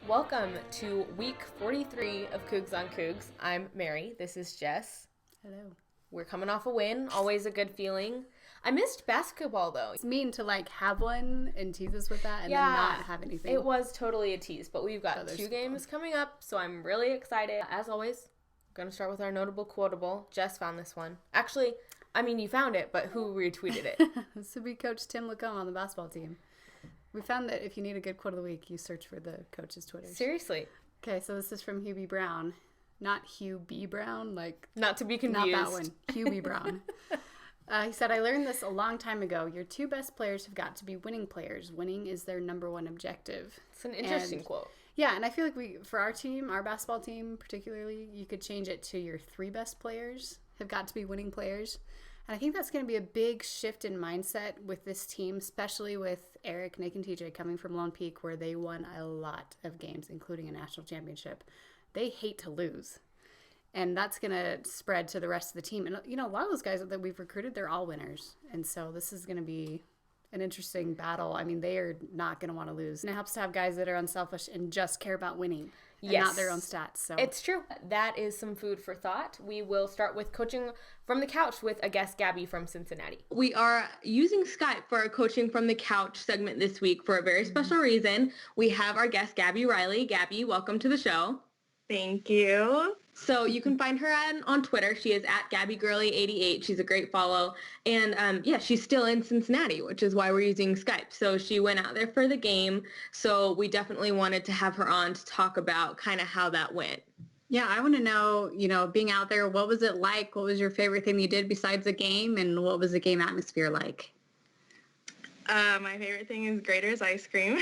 Welcome to week 43 of Cougs on Cougs. I'm Mary. This is Jess. Hello. We're coming off a win. Always a good feeling. I missed basketball, though. It's mean to, have one and tease us with that and then not have anything. It was totally a tease, but we've got two games coming up, so I'm really excited. As always, I'm going to start with our notable quotable. Jess found this one. Actually, you found it, but who retweeted it? This would be Coach Tim Lacombe on the basketball team. We found that if you need a good quote of the week, you search for the coach's Twitter. Seriously. Okay, so this is from Hugh B. Brown. Not Hugh B. Brown, Not to be confused. Not that one. Hugh B. Brown. He said, I learned this a long time ago. Your two best players have got to be winning players. Winning is their number one objective. It's an interesting quote. Yeah, and I feel like for our team, our basketball team particularly, you could change it to your three best players have got to be winning players. And I think that's going to be a big shift in mindset with this team, especially with Eric, Nick, and TJ coming from Lone Peak, where they won a lot of games, including a national championship. They hate to lose. And that's going to spread to the rest of the team. And, a lot of those guys that we've recruited, they're all winners. And so this is going to be an interesting battle. They are not going to want to lose. And it helps to have guys that are unselfish and just care about winning. And not their own stats. So it's true. That is some food for thought. We will start with coaching from the couch with a guest, Gabby from Cincinnati. We are using Skype for our coaching from the couch segment this week for a very special reason. We have our guest, Gabby Riley. Gabby, welcome to the show. Thank you. So you can find her on Twitter. She is at GabbyGirly88. She's a great follow. And she's still in Cincinnati, which is why we're using Skype. So she went out there for the game. So we definitely wanted to have her on to talk about kind of how that went. Yeah, I want to know, being out there, what was it like? What was your favorite thing you did besides the game? And what was the game atmosphere like? My favorite thing is Grater's ice cream.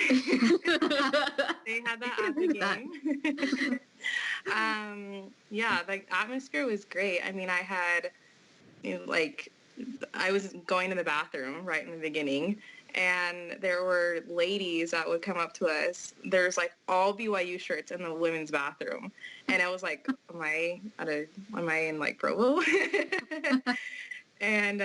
They had that at the game. The atmosphere was great. I had, I was going to the bathroom right in the beginning, and there were ladies that would come up to us. There's all BYU shirts in the women's bathroom, and I was like, am I in Provo? And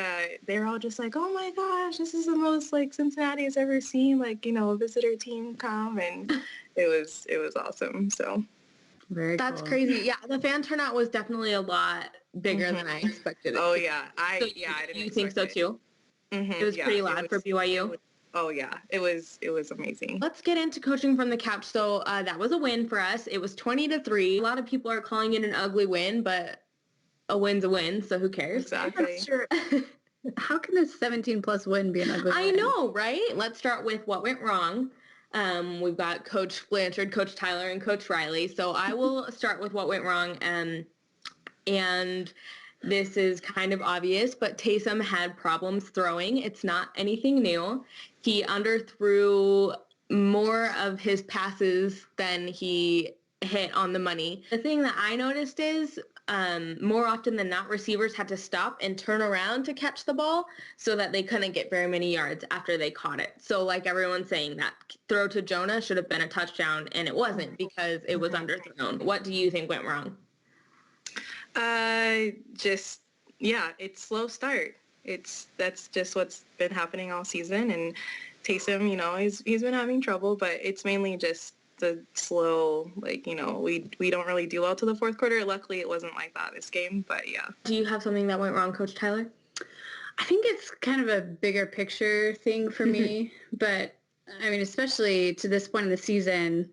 they're all just like, oh my gosh, this is the most Cincinnati has ever seen, a visitor team come, and it was awesome. So that's crazy. Yeah, the fan turnout was definitely a lot bigger than I expected it. Oh yeah, I didn't. You think so too? Mm-hmm. It was pretty loud for BYU. It was amazing. Let's get into coaching from the couch. So that was a win for us. It was 20-3. A lot of people are calling it an ugly win, but a win's a win, so who cares? Exactly. Sure. How can a 17-plus win be an ugly win? I know, right? Let's start with what went wrong. We've got Coach Blanchard, Coach Tyler, and Coach Riley. So I will start with what went wrong. And this is kind of obvious, but Taysom had problems throwing. It's not anything new. He underthrew more of his passes than he hit on the money. The thing that I noticed is more often than not, receivers had to stop and turn around to catch the ball so that they couldn't get very many yards after they caught it. So everyone's saying, that throw to Jonah should have been a touchdown, and it wasn't because it was underthrown. What do you think went wrong? It's slow start. That's just what's been happening all season, and Taysom, he's been having trouble, but it's mainly just the slow, we don't really do well to the fourth quarter. Luckily, it wasn't like that this game, but yeah. Do you have something that went wrong, Coach Tyler? I think it's kind of a bigger picture thing for me, but especially to this point in the season,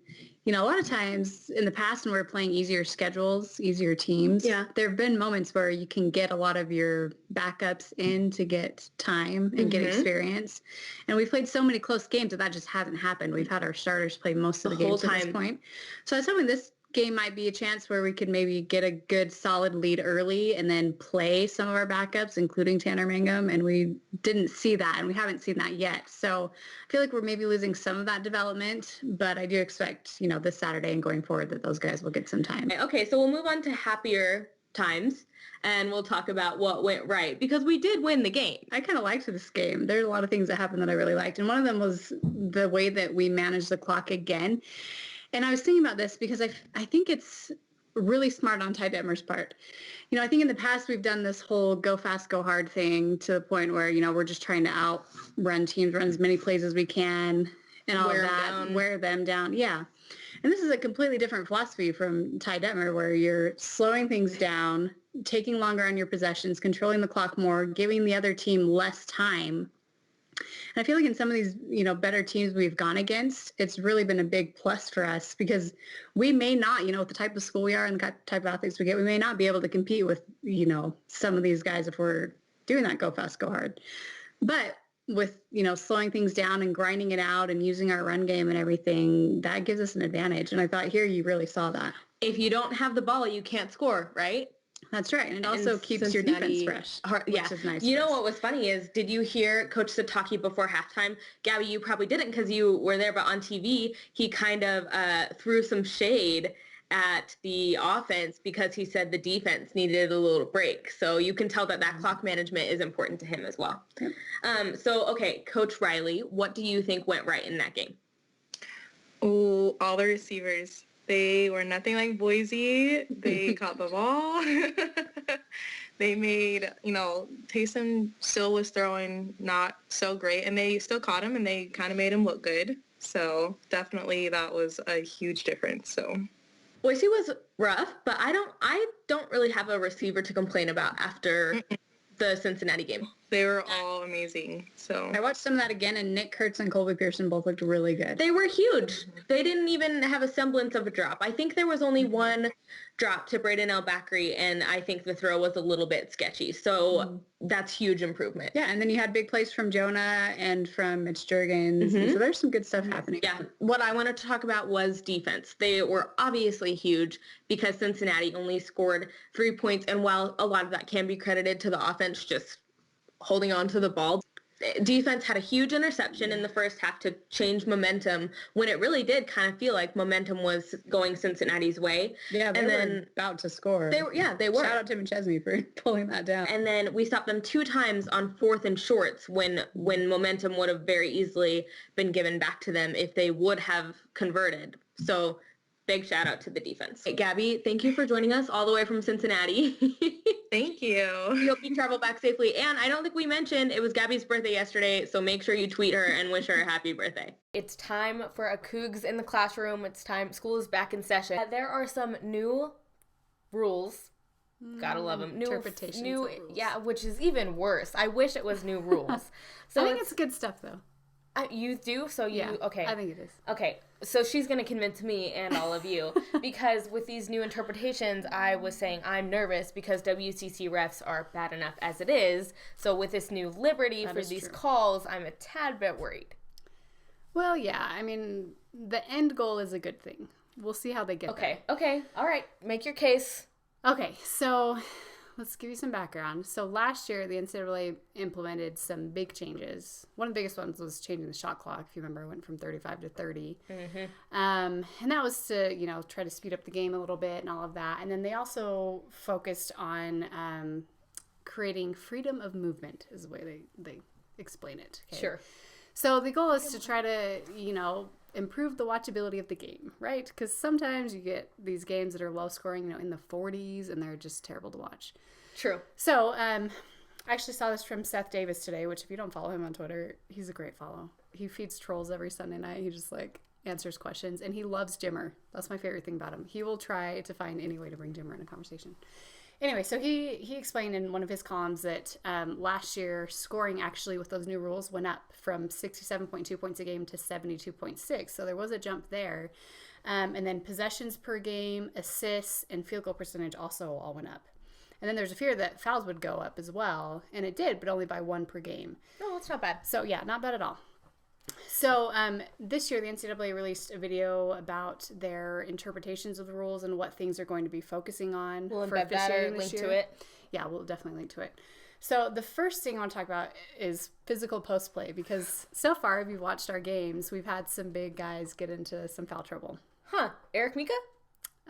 a lot of times in the past when we're playing easier schedules, easier teams, there have been moments where you can get a lot of your backups in to get time and get experience. And we've played so many close games that just hasn't happened. We've had our starters play most of the games at this point. So I was hoping this game might be a chance where we could maybe get a good solid lead early and then play some of our backups, including Tanner Mangum, and we didn't see that, and we haven't seen that yet. So I feel like we're maybe losing some of that development, but I do expect, this Saturday and going forward that those guys will get some time. Okay, so we'll move on to happier times, and we'll talk about what went right, because we did win the game. I kind of liked this game. There's a lot of things that happened that I really liked, and one of them was the way that we managed the clock again. And I was thinking about this because I think it's really smart on Ty Detmer's part. I think in the past we've done this whole go fast, go hard thing to the point where, we're just trying to outrun teams, run as many plays as we can. and all that, wear them down. Yeah. And this is a completely different philosophy from Ty Detmer, where you're slowing things down, taking longer on your possessions, controlling the clock more, giving the other team less time. And I feel like in some of these, better teams we've gone against, it's really been a big plus for us because we may not, with the type of school we are and the type of athletes we get, we may not be able to compete with, some of these guys if we're doing that go fast, go hard. But with, slowing things down and grinding it out and using our run game and everything, that gives us an advantage. And I thought here you really saw that. If you don't have the ball, you can't score, right? That's right. And it also keeps your defense fresh, which is nice. You know what was funny is, did you hear Coach Sataki before halftime? Gabby, you probably didn't because you were there, but on TV, he kind of threw some shade at the offense because he said the defense needed a little break. So you can tell that clock management is important to him as well. Yep. Okay, Coach Riley, what do you think went right in that game? Oh, all the receivers. They were nothing like Boise. They caught the ball. They made, Taysom still was throwing not so great, and they still caught him, and they kind of made him look good. So definitely that was a huge difference. So Boise was rough, but I don't really have a receiver to complain about after the Cincinnati game. They were all amazing. So I watched some of that again, and Nick Kurtz and Colby Pearson both looked really good. They were huge. They didn't even have a semblance of a drop. I think there was only one drop to Braden El-Bakri, and I think the throw was a little bit sketchy. So that's huge improvement. Yeah, and then you had big plays from Jonah and from Mitch Juergens. So there's some good stuff happening. Yeah. What I wanted to talk about was defense. They were obviously huge because Cincinnati only scored 3 points, and while a lot of that can be credited to the offense just holding on to the ball, defense had a huge interception in the first half to change momentum when it really did kind of feel like momentum was going Cincinnati's way. Yeah, they were about to score. They were. Shout out to Tim Chesney for pulling that down. And then we stopped them 2 times on 4th and shorts when momentum would have very easily been given back to them if they would have converted. So big shout out to the defense. Hey, Gabby, thank you for joining us all the way from Cincinnati. Thank you. We hope you travel back safely. And I don't think we mentioned it was Gabby's birthday yesterday, so make sure you tweet her and wish her a happy birthday. It's time for a Cougs in the classroom. It's time. School is back in session. There are some new rules. Gotta love them. Interpretations of rules. Yeah, which is even worse. I wish it was new rules. So I think it's good stuff, though. You do? So you, okay. I think it is. Okay, so she's going to convince me and all of you because with these new interpretations, I was saying I'm nervous because WCC refs are bad enough as it is. So with this new liberty for these calls, I'm a tad bit worried. Well, yeah, I mean, the end goal is a good thing. We'll see how they get there. Okay, all right. Make your case. Okay, so let's give you some background. So last year, the NCAA implemented some big changes. One of the biggest ones was changing the shot clock. If you remember, it went from 35 to 30. And that was to, try to speed up the game a little bit and all of that. And then they also focused on creating freedom of movement is the way they explain it. Okay? Sure. So the goal is to try to, improve the watchability of the game, right? Because sometimes you get these games that are low scoring, in the 40s, and they're just terrible to watch. True. So I actually saw this from Seth Davis today, which if you don't follow him on Twitter, he's a great follow. He feeds trolls every Sunday night. He just answers questions, and he loves Jimmer. That's my favorite thing about him. He will try to find any way to bring Jimmer in a conversation. Anyway, so he explained in one of his columns that last year scoring actually with those new rules went up from 67.2 points a game to 72.6. So there was a jump there. And then possessions per game, assists, and field goal percentage also all went up. And then there's a fear that fouls would go up as well. And it did, but only by 1 per game. No, that's not bad. So yeah, not bad at all. So this year, the NCAA released a video about their interpretations of the rules and what things they're going to be focusing on. We'll embed that or link to it. Yeah, we'll definitely link to it. So the first thing I want to talk about is physical post play, because so far, if you've watched our games, we've had some big guys get into some foul trouble. Huh. Eric Mika?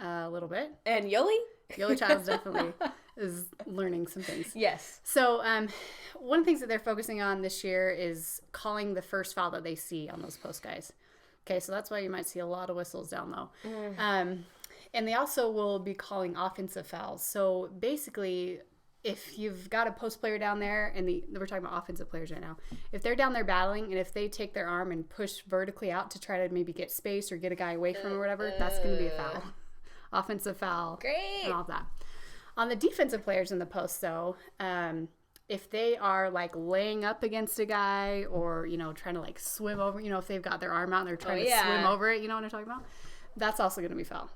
A little bit. And Yoli? Yoli Childs definitely is learning some things. Yes. So one of the things that they're focusing on this year is calling the first foul that they see on those post guys. Okay, so that's why you might see a lot of whistles down low. And they also will be calling offensive fouls. So basically, if you've got a post player down there, and we're talking about offensive players right now, if they're down there battling, and if they take their arm and push vertically out to try to maybe get space or get a guy away from or whatever, that's going to be a foul. Offensive foul. Great. And all that. On the defensive players in the post, though, if they are like laying up against a guy or, trying to like swim over, if they've got their arm out and they're trying to swim over it, you know what I'm talking about? That's also going to be foul.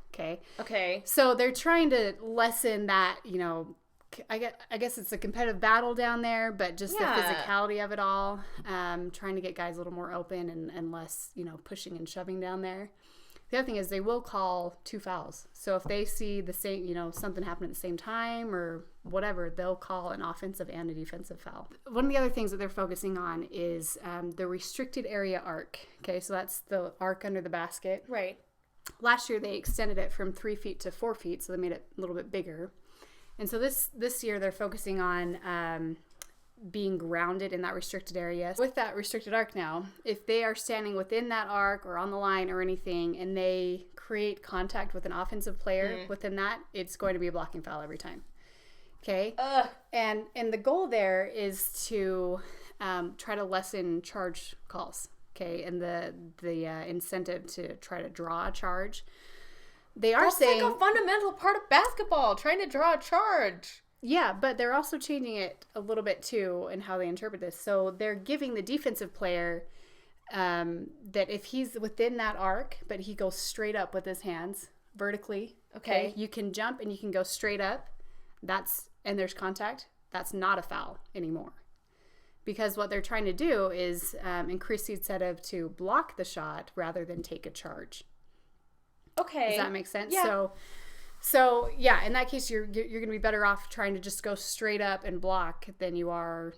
Okay. So they're trying to lessen that, I guess it's a competitive battle down there, but just the physicality of it all, trying to get guys a little more open and less, pushing and shoving down there. The other thing is they will call 2 fouls. So if they see the same, something happen at the same time or whatever, they'll call an offensive and a defensive foul. One of the other things that they're focusing on is the restricted area arc. Okay, so that's the arc under the basket. Right. Last year they extended it from 3 feet to 4 feet, so they made it a little bit bigger. And so this year they're focusing on being grounded in that restricted area. With that restricted arc now, if they are standing within that arc or on the line or anything and they create contact with an offensive player within that, it's going to be a blocking foul every time. Okay? And the goal there is to try to lessen charge calls. Okay? And the incentive to try to draw a charge. That's like a fundamental part of basketball, trying to draw a charge. Yeah, but they're also changing it a little bit too in how they interpret this. So they're giving the defensive player that if he's within that arc, but he goes straight up with his hands vertically, okay, you can jump and you can go straight up. And there's contact. That's not a foul anymore. Because what they're trying to do is increase the incentive to block the shot rather than take a charge. Okay. Does that make sense? Yeah. So yeah, in that case, you're going to be better off trying to just go straight up and block than you are,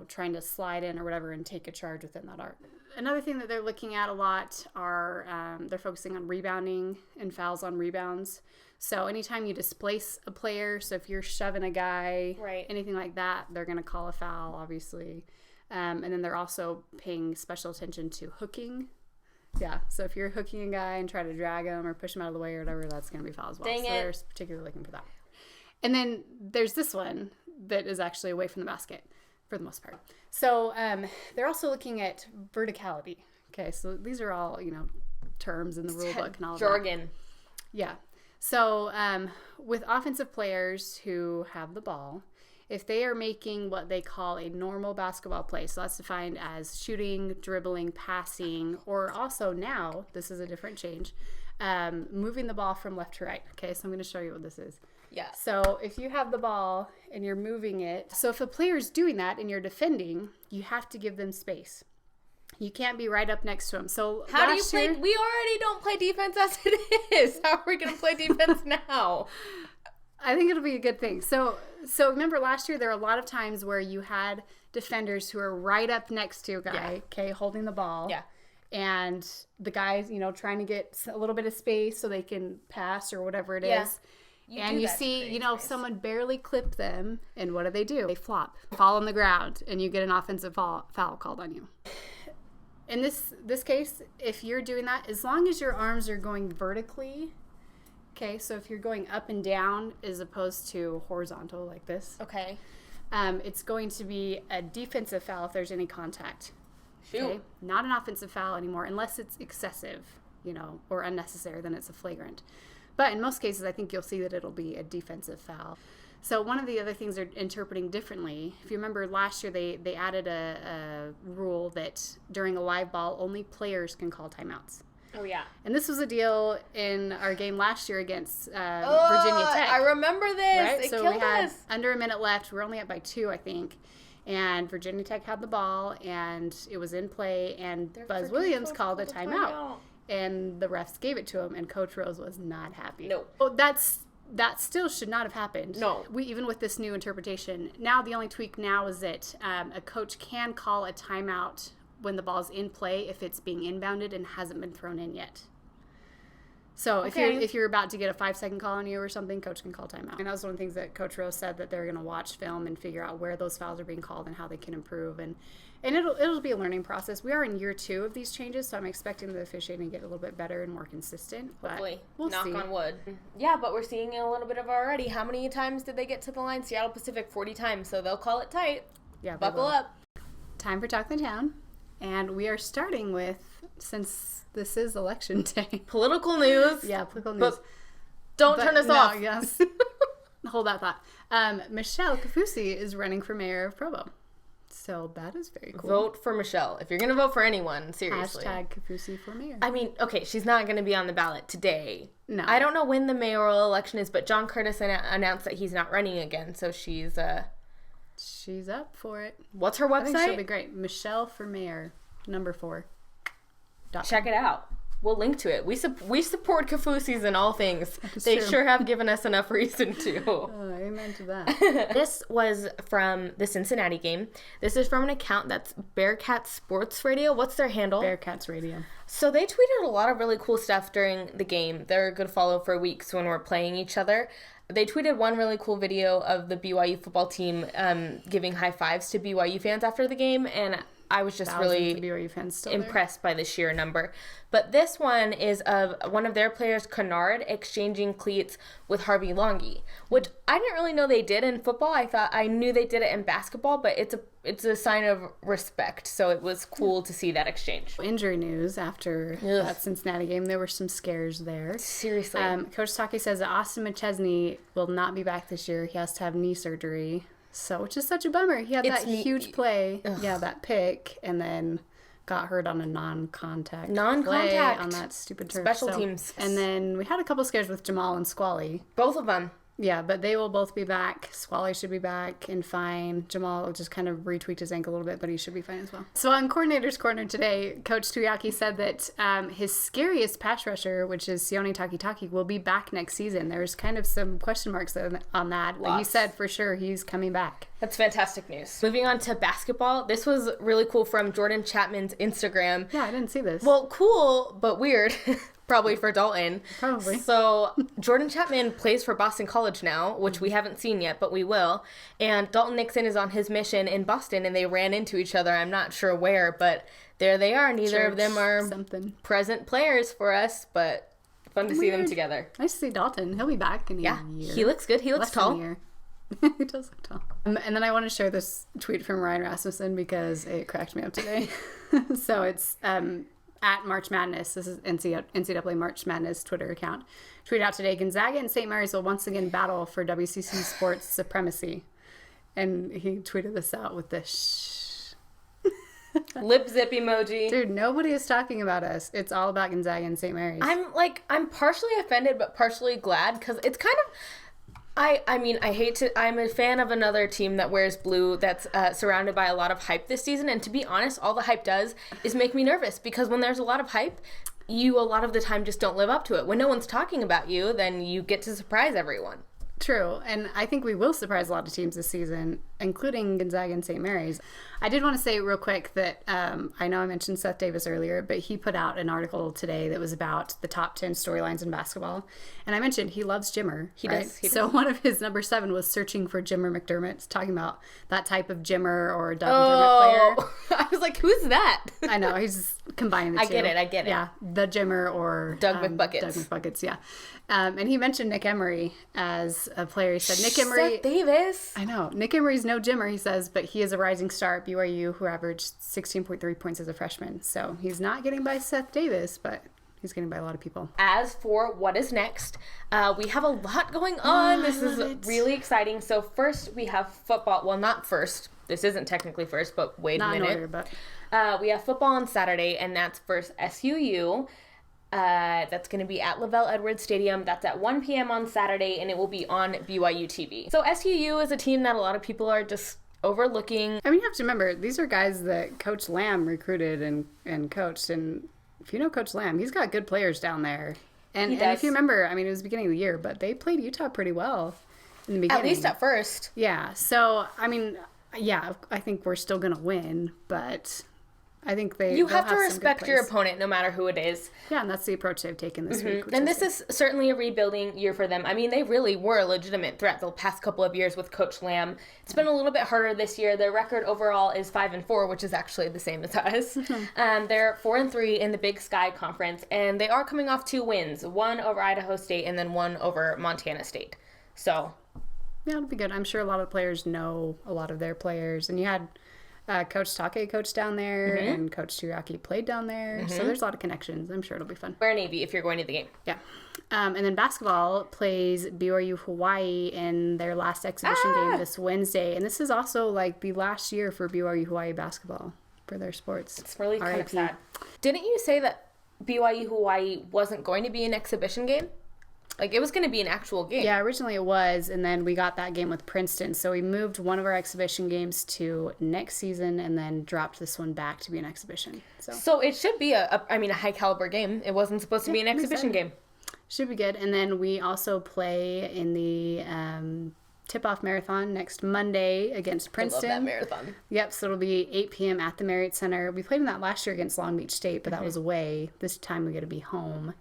trying to slide in or whatever and take a charge within that arc. Another thing that they're looking at a lot are they're focusing on rebounding and fouls on rebounds. So anytime you displace a player, so if you're shoving a guy, anything like that, they're going to call a foul, obviously. And then they're also paying special attention to hooking. Yeah, so if you're hooking a guy and try to drag him or push him out of the way or whatever, that's going to be foul as well. Dang it. They're particularly looking for that. And then there's this one that is actually away from the basket for the most part. So they're also looking at verticality. Okay, so these are all, terms in the rule book and all of that. Jargon. Yeah. So with offensive players who have the ball, if they are making what they call a normal basketball play, so that's defined as shooting, dribbling, passing, or also now, this is a different change, moving the ball from left to right. Okay, so I'm going to show you what this is. Yeah. So if you have the ball and you're moving it, so if a player is doing that and you're defending, you have to give them space. You can't be right up next to them. So how do you play? We already don't play defense as it is. How are we going to play defense now? I think it'll be a good thing. So remember last year there were a lot of times where you had defenders who are right up next to a guy, holding the ball. Yeah. And the guys, trying to get a little bit of space so they can pass or whatever it is. You see, someone barely clip them, and what do? They flop, fall on the ground, and you get an offensive foul called on you. In this case, if you're doing that, as long as your arms are going vertically, okay, so if you're going up and down as opposed to horizontal like this, okay, it's going to be a defensive foul if there's any contact. Shoot. Okay? Not an offensive foul anymore unless it's excessive, or unnecessary, then it's a flagrant. But in most cases, I think you'll see that it'll be a defensive foul. So one of the other things they're interpreting differently, if you remember last year they added a rule that during a live ball, only players can call timeouts. Oh, yeah. And this was a deal in our game last year against Virginia Tech. I remember this. Right? It so killed we had us. under a minute left. We were only up by 2, I think. And Virginia Tech had the ball, and it was in play, and Buzz Williams called a timeout. And the refs gave it to him, and Coach Rose was not happy. No. Well, that still should not have happened. No. Even with this new interpretation. Now, the only tweak now is that a coach can call a timeout when the ball's in play if it's being inbounded and hasn't been thrown in yet. So if you're about to get a 5-second call on you or something, coach can call timeout. And that was one of the things that Coach Rose said, that they're going to watch film and figure out where those fouls are being called and how they can improve. And it'll be a learning process. We are in year 2 of these changes, so I'm expecting the officiating to get a little bit better and more consistent. Hopefully. We'll Knock see. on wood. Yeah, but we're seeing it a little bit of already. How many times did they get to the line? Seattle Pacific, 40 times, so they'll call it tight. Yeah, Buckle up. Time for Talk the Town. And we are starting with, since this is election day. Political news. Yeah, political news. But don't turn us off. Yes. Hold that thought. Michelle Kafusi is running for mayor of Provo. So that is very cool. Vote for Michelle. If you're going to vote for anyone, seriously. Hashtag Kafusi for mayor. I mean, okay, she's not going to be on the ballot today. No. I don't know when the mayoral election is, but John Curtis announced that he's not running again, so she's up for it. What's her website? I think she'll be great. Michelle for mayor, #4. Check it out. We'll link to it. We support Kafusis in all things. They true. sure have given us enough reason to. Amen to that. This was from the Cincinnati game. This is from an account that's Bearcat Sports Radio. What's their handle? Bearcats Radio. So they tweeted a lot of really cool stuff during the game. They're a good follow for weeks when we're playing each other. They tweeted one really cool video of the BYU football team giving high fives to BYU fans after the game, and I was just really BYU fans still impressed by the sheer number. But this one is of one of their players, Kennard, exchanging cleats with Harvey Longy, which I didn't really know they did in football. I knew they did it in basketball, but it's a sign of respect. So it was cool to see that exchange. Injury news after that Cincinnati game. There were some scares there. Seriously. Coach Taki says that Austin McChesney will not be back this year. He has to have knee surgery. So, which is such a bummer. He had that huge play, that pick, and then got hurt on a non-contact play on that stupid turf. Special teams. And then we had a couple scares with Jamal and Squally. Both of them. Yeah, but they will both be back. Squally should be back and fine. Jamal just kind of retweaked his ankle a little bit, but he should be fine as well. So on Coordinator's Corner today, Coach Tuyaki said that his scariest pass rusher, which is Sione Takitaki, will be back next season. There's kind of some question marks on that, but he said for sure he's coming back. That's fantastic news. Moving on to basketball, this was really cool from Jordan Chapman's Instagram. Yeah, I didn't see this. Well, cool, but weird. Probably for Dalton. Probably. So Jordan Chapman plays for Boston College now, which we haven't seen yet, but we will. And Dalton Nixon is on his mission in Boston, and they ran into each other. I'm not sure where, but there they are. Neither of them are present players for us, but fun to see them together. Nice to see Dalton. He'll be back in a year. He looks good. He looks tall. He does look tall. And then I want to share this tweet from Ryan Rasmussen because it cracked me up today. So it's at March Madness. This is NCAA March Madness Twitter account. Tweet out today, Gonzaga and St. Mary's will once again battle for WCC sports supremacy. And he tweeted this out with this lip zip emoji. Dude, nobody is talking about us. It's all about Gonzaga and St. Mary's. I'm partially offended, but partially glad because it's kind of... I'm a fan of another team that wears blue that's surrounded by a lot of hype this season. And to be honest, all the hype does is make me nervous because when there's a lot of hype, you a lot of the time just don't live up to it. When no one's talking about you, then you get to surprise everyone. True. And I think we will surprise a lot of teams this season, including Gonzaga and St. Mary's. I did want to say real quick that I know I mentioned Seth Davis earlier, but he put out an article today that was about the top 10 storylines in basketball. And I mentioned he loves Jimmer. He does. So one of his number 7 was searching for Jimmer McDermott, talking about that type of Jimmer or Doug McDermott player. I was like, who's that? I know. He's combining the two. I get it. Yeah. The Jimmer or Doug McBuckets. Doug McBuckets, yeah. And he mentioned Nick Emery as a player. He said Nick Emery. Seth Davis. I know. Nick Emery's no Jimmer, he says, but he is a rising star at BYU who averaged 16.3 points as a freshman. So he's not getting by Seth Davis, but he's getting by a lot of people. As for what is next, we have a lot going on. This is really exciting. So first we have football. Well, not first. This isn't technically first, but wait a minute. Not in order, but... we have football on Saturday, and that's versus SUU. That's going to be at Lavelle Edwards Stadium. That's at 1 p.m. on Saturday, and it will be on BYU TV. So SUU is a team that a lot of people are just overlooking. I mean, you have to remember, these are guys that Coach Lamb recruited and coached. And if you know Coach Lamb, he's got good players down there. And if you remember, I mean, it was the beginning of the year, but they played Utah pretty well in the beginning. At least at first. Yeah. So, I mean, yeah, I think we're still going to win, but... I think you have to respect your opponent no matter who it is. Yeah, and that's the approach they've taken this week. And this is certainly a rebuilding year for them. I mean, they really were a legitimate threat the past couple of years with Coach Lamb. It's been a little bit harder this year. Their record overall is 5-4, which is actually the same as us. They're 4-3 in the Big Sky Conference, and they are coming off 2 wins, one over Idaho State and then one over Montana State. So, yeah, it'll be good. I'm sure a lot of players know a lot of their players, and you had Coach Take coached down there, and Coach Turiaki played down there. So there's a lot of connections. I'm sure it'll be fun. Wear Navy if you're going to the game. Yeah. And then basketball plays BYU Hawaii in their last exhibition game this Wednesday. And this is also like the last year for BYU Hawaii basketball for their sports. It's really kind of sad. Didn't you say that BYU Hawaii wasn't going to be an exhibition game? Like, it was going to be an actual game. Yeah, originally it was, and then we got that game with Princeton. So we moved one of our exhibition games to next season and then dropped this one back to be an exhibition. So it should be a high-caliber game. It wasn't supposed to be an exhibition game. Should be good. And then we also play in the tip-off marathon next Monday against Princeton. I love that marathon. Yep, so it'll be 8 p.m. at the Marriott Center. We played in that last year against Long Beach State, but that was away. This time we get to be home.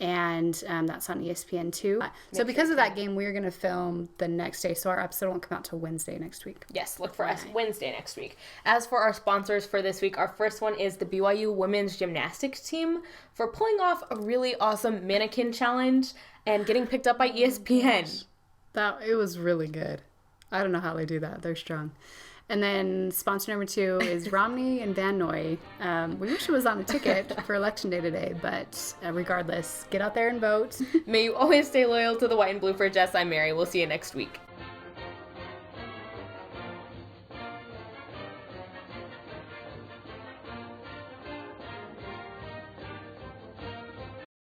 And that's on ESPN too. So because of that game, we're going to film the next day. So our episode won't come out till Wednesday next week. Yes, look for us Wednesday next week. As for our sponsors for this week, our first one is the BYU women's gymnastics team for pulling off a really awesome mannequin challenge and getting picked up by ESPN. It was really good. I don't know how they do that. They're strong. And then sponsor number 2 is Romney and Van Noy. We wish it was on a ticket for Election Day today, but regardless, get out there and vote. May you always stay loyal to the white and blue. For Jess, I'm Mary. We'll see you next week.